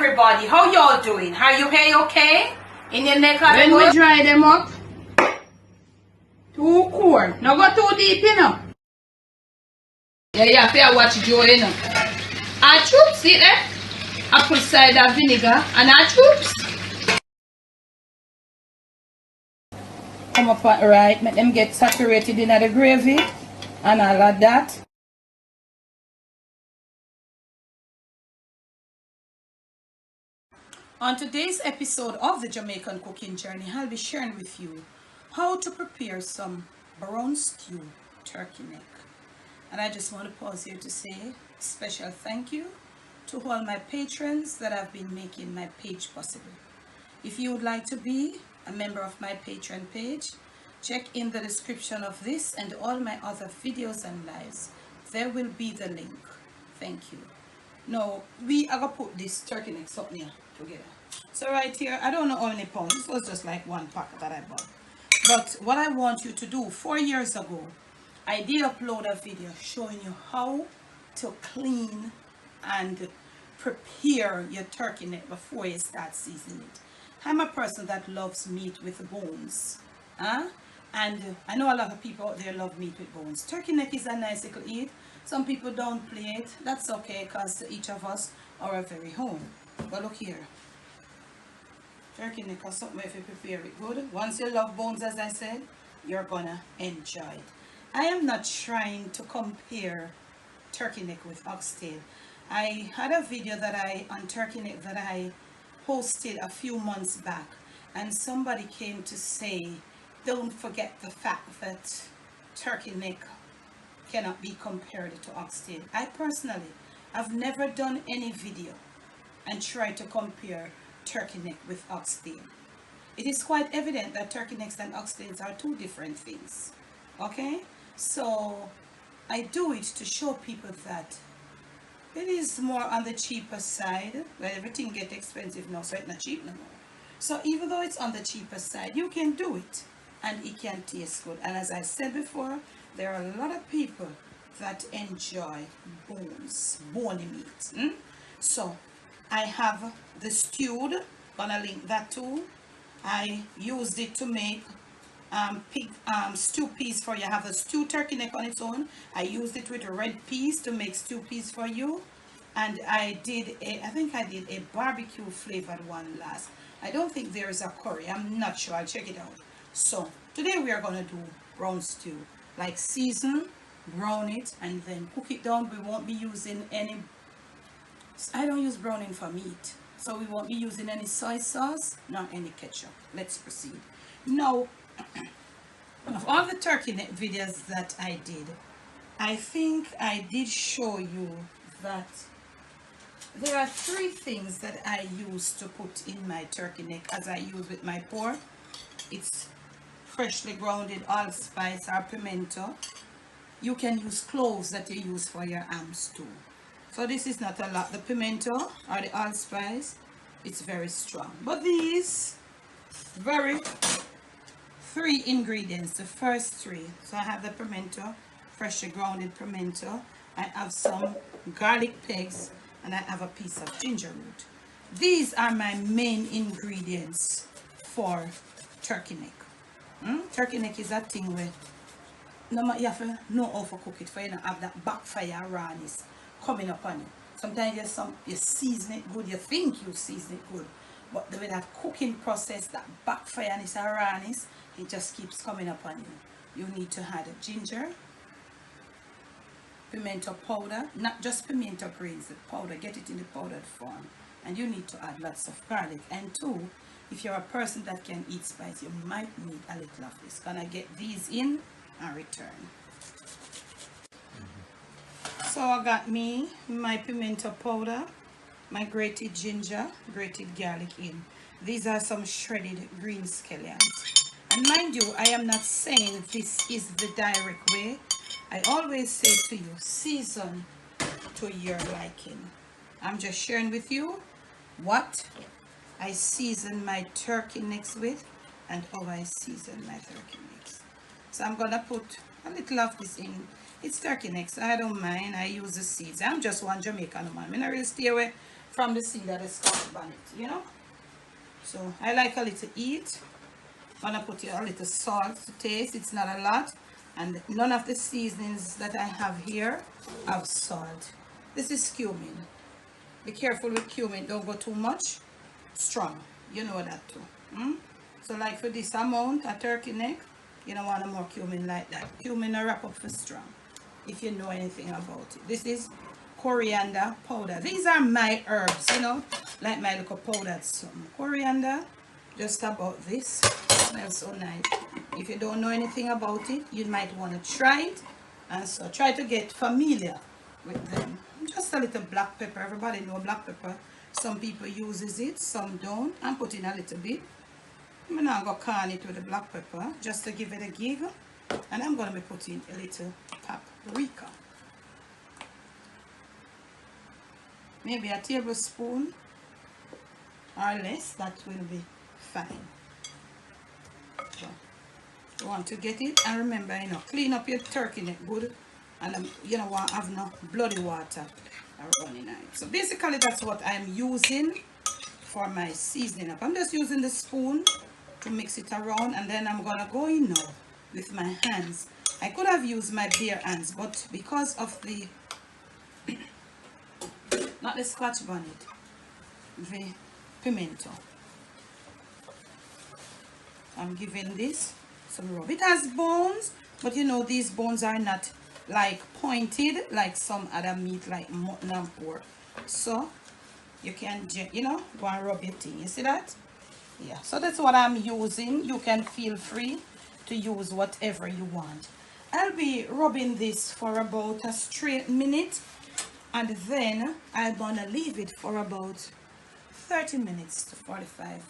everybody, how y'all doing? Are you okay? In your neck? When we dry them up, too cold. Now go too deep, you know. Yeah, you have to watch Joe, you know. Our troops, see there? Apple cider vinegar and our troops. Come up right, make them get saturated in the gravy and all of that. On today's episode of the Jamaican Cooking Journey, I'll be sharing with you how to prepare some brown stew turkey neck. And I just want to pause here to say a special thank you to all my patrons that have been making my page possible. If you would like to be a member of my Patreon page, check in the description of this and all my other videos and lives. There will be the link. Thank you. Now, we are going to put this turkey neck up here together. So right here, I don't know how many pounds. This was just like one pack that I bought. But what I want you to do, 4 years ago, I did upload a video showing you how to clean and prepare your turkey neck before you start seasoning it. I'm a person that loves meat with bones. And I know a lot of people out there love meat with bones. Turkey neck is a nice little eat. Some people don't play it. That's okay, because each of us are a very home. But look here. Turkey neck is something if you prepare it good. Once you love bones, as I said, you're gonna enjoy it. I am not trying to compare turkey neck with oxtail. I had a video on turkey neck that I posted a few months back, and somebody came to say, don't forget the fact that turkey neck cannot be compared to oxtail. I personally have never done any video and tried to compare turkey neck with oxtail. It is quite evident that turkey necks and oxtails are two different things. Okay, so I do it to show people that it is more on the cheaper side. Well, everything gets expensive now, so it's not cheap no more. So even though it's on the cheaper side, you can do it and it can taste good. And as I said before, there are a lot of people that enjoy bones, bony meat. So I have the stewed, gonna link that too. I used it to make stew peas for you. I have a stewed turkey neck on its own. I used it with red peas to make stew peas for you. And I think I did a barbecue flavored one last. I don't think there is a curry. I'm not sure. I'll check it out. So today we are gonna do brown stew. Like season, brown it, and then cook it down. We won't be using any, I don't use browning for meat. So we won't be using any soy sauce, nor any ketchup. Let's proceed. Now, of all the turkey neck videos that I did, I think I did show you that there are 3 things that I use to put in my turkey neck as I use with my pork. It's freshly grounded allspice or pimento. You can use cloves that you use for your ham stew. So this is not a lot. The pimento or the allspice, it's very strong. But these 3 ingredients, the first 3. So I have the pimento, freshly grounded pimento. I have some garlic pegs, and I have a piece of ginger root. These are my main ingredients for turkey neck. Turkey neck is a thing where you have to know how to cook it for you not have that backfire rawness coming up on you. Sometimes you season it good, you think you season it good, but with that cooking process, that backfireness and rawness, it just keeps coming up on you. You need to add ginger, pimento powder, not just pimento grains, the powder, get it in the powdered form. And you need to add lots of garlic. And 2, if you're a person that can eat spice, you might need a little of this. Gonna get these in and return. So I got my pimento powder, my grated ginger, grated garlic in. These are some shredded green scallions. And mind you, I am not saying this is the direct way. I always say to you, season to your liking. I'm just sharing with you what I season my turkey necks with and how I season my turkey necks. So I'm gonna put a little of this in. It's turkey necks, I don't mind. I use the seeds. I'm just one Jamaican man. I don't really stay away from the seed of the Scotch bonnet, you know. So I like a little heat. I'm gonna put a little salt to taste. It's not a lot, and none of the seasonings that I have here have salt. This is cumin. Be careful with cumin, don't go too much strong, you know that too. So like for this amount a turkey neck, you don't want no more cumin like that. Cumin a wrap up for strong, if you know anything about it. This is coriander powder. These are my herbs, you know, like my little powdered something. Coriander, just about this. Smells so nice. If you don't know anything about it, you might want to try it, and so try to get familiar with them. Just a little black pepper. Everybody know black pepper. Some people uses it, some don't. I'm putting a little bit. I'm now going to can it with the black pepper just to give it a giggle. And I'm going to be putting a little paprika. Maybe a tablespoon or less, that will be fine. So, you want to get it, and remember, you know, clean up your turkey neck good, and you know, want have no bloody water running on it. So basically that's what I'm using for my seasoning up. I'm just using the spoon to mix it around, and then I'm gonna go in now with my hands. I could have used my bare hands, but because of the not the Scotch bonnet, the pimento, I'm giving this some rub. It has bones, but you know, these bones are not like pointed like some other meat like mutton and pork. So you can, you know, go and rub your thing. You see that? Yeah, so that's what I'm using. You can feel free to use whatever you want. I'll be rubbing this for about a straight minute, and then I'm gonna leave it for about 30 minutes to 45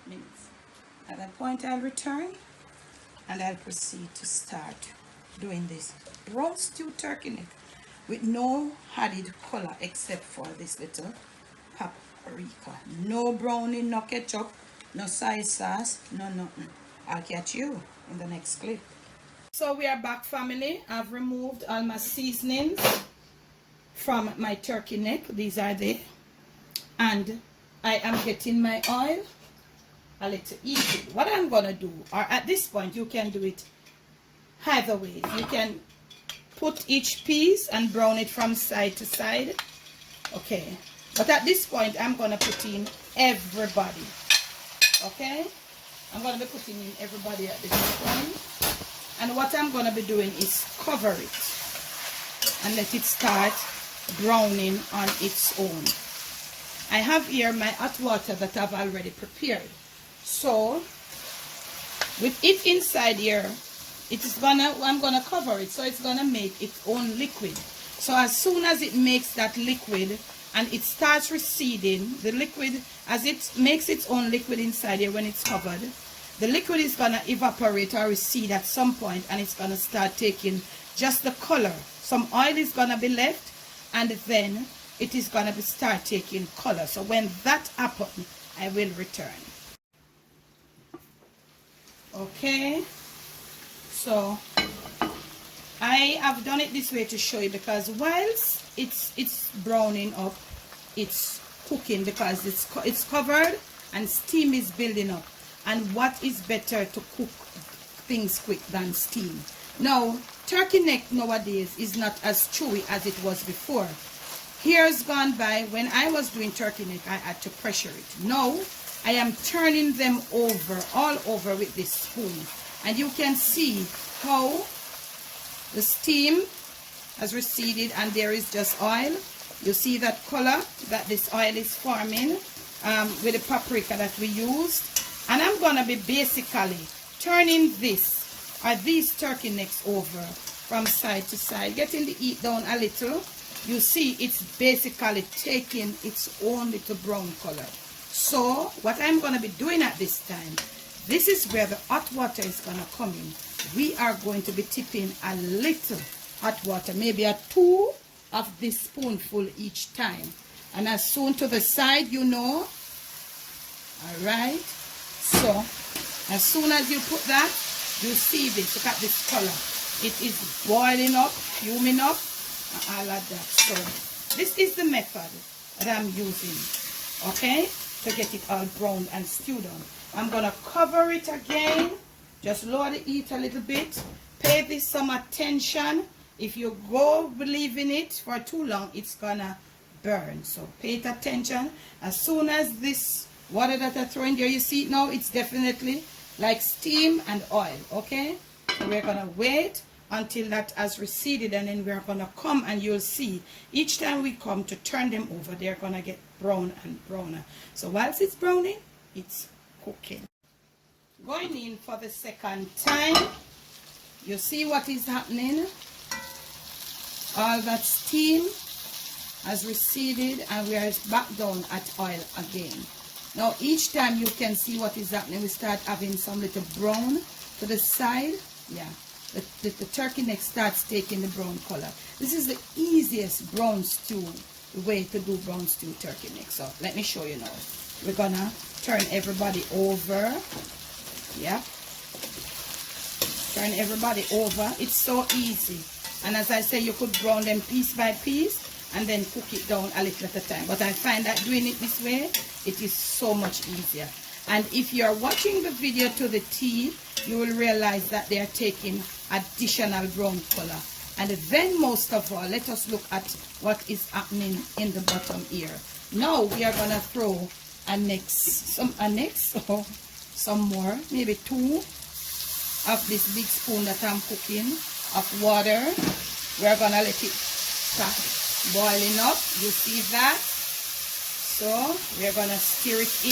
minutes. At that point I'll return and I'll proceed to start doing this brown stew turkey neck with no added color except for this little paprika. No browning, no ketchup, no soy sauce, no nothing. I'll catch you in the next clip. So we are back, family. I've removed all my seasonings from my turkey neck. These are they, and I am getting my oil a little easy. What I'm gonna do, or at this point you can do it either way. You can put each piece and brown it from side to side, okay, but at this point I'm gonna put in everybody. Okay, I'm gonna be putting in everybody at this point, and what I'm gonna be doing is cover it and let it start browning on its own. I have here my hot water that I've already prepared. So with it inside here, I'm gonna cover it, so it's gonna make its own liquid. So as soon as it makes that liquid and it starts receding, the liquid, as it makes its own liquid inside here when it's covered, the liquid is gonna evaporate or recede at some point, and it's gonna start taking just the color. Some oil is gonna be left, and then it is gonna start taking color. So when that happens, I will return. Okay, so I have done it this way to show you, because whilst it's browning up, it's cooking, because it's covered and steam is building up. And what is better to cook things quick than steam? Now, turkey neck nowadays is not as chewy as it was before. Years gone by, when I was doing turkey neck, I had to pressure it. Now I am turning them over, all over with this spoon, and you can see how the steam has receded and there is just oil. You see that color that this oil is forming with the paprika that we used. And I'm gonna be basically turning this, or these turkey necks, over from side to side, getting the heat down a little. You see it's basically taking its own little brown color. So what I'm going to be doing at this time, this is where the hot water is going to come in. We are going to be tipping a little hot water, maybe a 2 of this spoonful each time. And as soon to the side, you know. Alright. So as soon as you put that, you see this. Look at this color. It is boiling up, fuming up, and all of that. So this is the method that I'm using, okay, to get it all browned and stewed on. I'm gonna cover it again. Just lower the heat a little bit. Pay this some attention. If you go leaving it for too long, it's gonna burn. So pay it attention. As soon as this water that I throw in there, you see it now, it's definitely like steam and oil, okay? So we're gonna wait until that has receded, and then we're gonna come, and you'll see each time we come to turn them over, they're gonna get brown and browner. So whilst it's browning, it's cooking. Going in for the second time, you see what is happening. All that steam has receded, and we are back down at oil again. Now each time you can see what is happening. We start having some little brown to the side. Yeah, the turkey neck starts taking the brown color. This is the easiest brown stew, the way to do brown stew turkey neck. So let me show you now. We're gonna turn everybody over. Yeah, turn everybody over. It's so easy. And as I say, you could brown them piece by piece and then cook it down a little at a time. But I find that doing it this way, it is so much easier. And if you're watching the video to the T, you will realize that they are taking additional brown color. And then most of all, let us look at what is happening in the bottom here. Now we are gonna throw some more, maybe 2 of this big spoon that I'm cooking of water. We're gonna let it start boiling up. You see that? So we're gonna stir it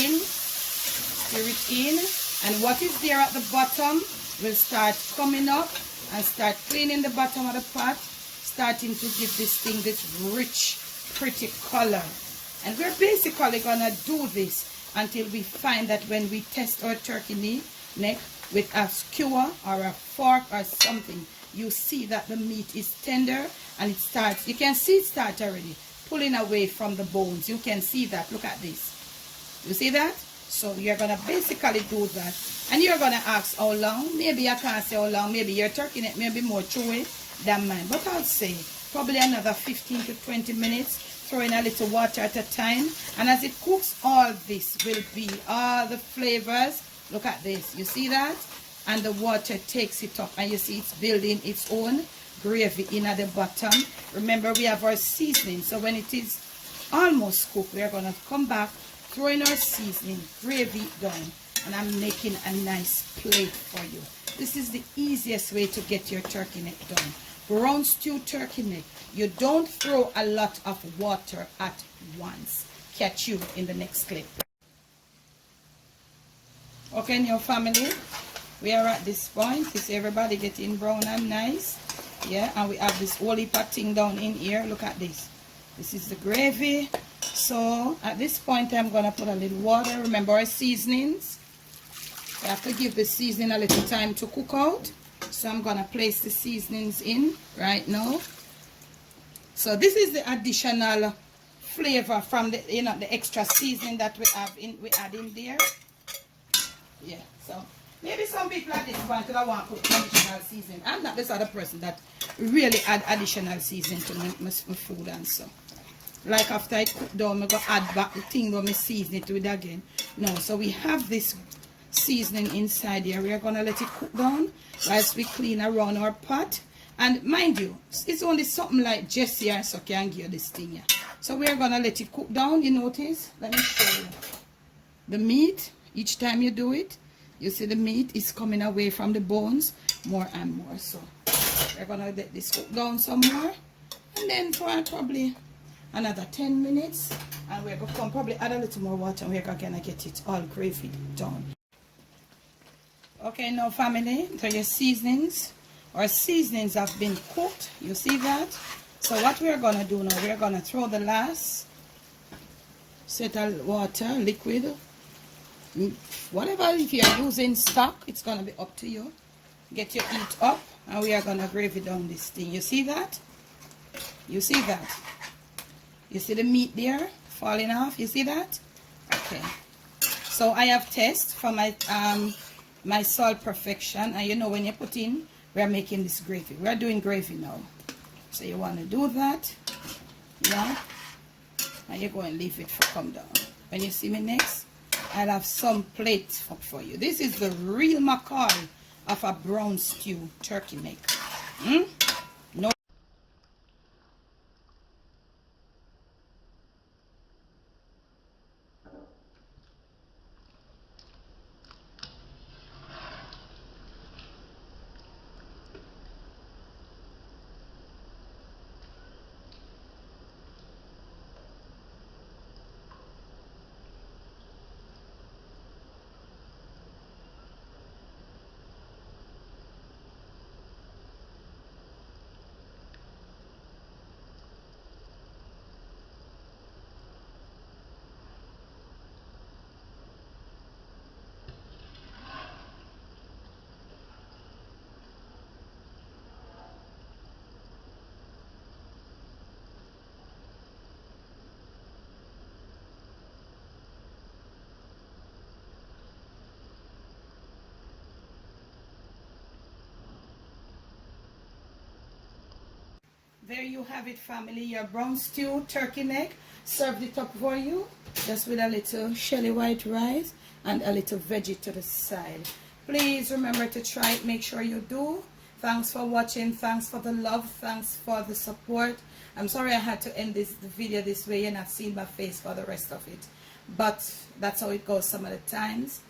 in, and what is there at the bottom will start coming up and start cleaning the bottom of the pot, starting to give this thing this rich, pretty color. And we're basically gonna do this until we find that when we test our turkey neck with a skewer or a fork or something, you see that the meat is tender, and it starts, you can see it start already pulling away from the bones. You can see that. Look at this. You see that? So you're gonna basically do that, and you're gonna ask how long. Maybe I can't say how long. Maybe your turkey neck may be more chewy than mine, but I'll say probably another 15 to 20 minutes, throwing a little water at a time. And as it cooks, all this will be all the flavors. Look at this. You see that? And the water takes it up, and you see it's building its own gravy in at the bottom. Remember, we have our seasoning, so when it is almost cooked, we are going to come back, throw in our seasoning, gravy down, and I'm making a nice plate for you. This is the easiest way to get your turkey neck done. Brown stew turkey neck. You don't throw a lot of water at once. Catch you in the next clip. Okay, new family, we are at this point. Is everybody getting brown and nice? Yeah, and we have this whole heap of thing down in here. Look at this. This is the gravy. So at this point, I'm gonna put a little water. Remember our seasonings. You have to give the seasoning a little time to cook out. So I'm gonna place the seasonings in right now. So this is the additional flavor from the the extra seasoning that we add in there. Yeah, so maybe some people at this point don't want to put additional seasoning. I'm not this other person that really add additional seasoning to my food, and so like after I cook down, I'm going to add back the thing when I season it with again. No, so we have this seasoning inside here. We are going to let it cook down whilst we clean around our pot. And mind you, it's only something like Jessie or so can give this thing here. So we are going to let it cook down. You notice? Let me show you. The meat, each time you do it, you see the meat is coming away from the bones more and more. So we're going to let this cook down some more. And then for probably another 10 minutes, and we're going to probably add a little more water, and we're going to get it all gravy done. Okay, now family, so your seasonings, our seasonings have been cooked. You see that? So what we're going to do now, we're going to throw the last set of water, liquid, whatever. If you're using stock, it's going to be up to you. Get your heat up, and we are going to gravy down this thing. You see that? You see that? You see the meat there falling off? You see that? Okay. So I have test for my my salt perfection, and you know when you put in, we are making this gravy. We are doing gravy now. So you want to do that. Yeah. and you go and leave it for come down. When you see me next, I'll have some plates up for you. This is the real McCoy of a brown stew turkey neck. No. There you have it, family. Your brown stew turkey neck. Served it up for you. Just with a little shelly white rice and a little veggie to the side. Please remember to try it. Make sure you do. Thanks for watching. Thanks for the love. Thanks for the support. I'm sorry I had to end the video this way. You're not seeing my face for the rest of it. But that's how it goes some of the times.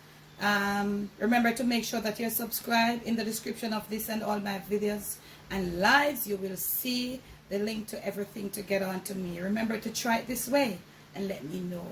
Remember to make sure that you're subscribed. In the description of this and all my videos and lives, you will see the link to everything to get on to me. Remember to try it this way and let me know.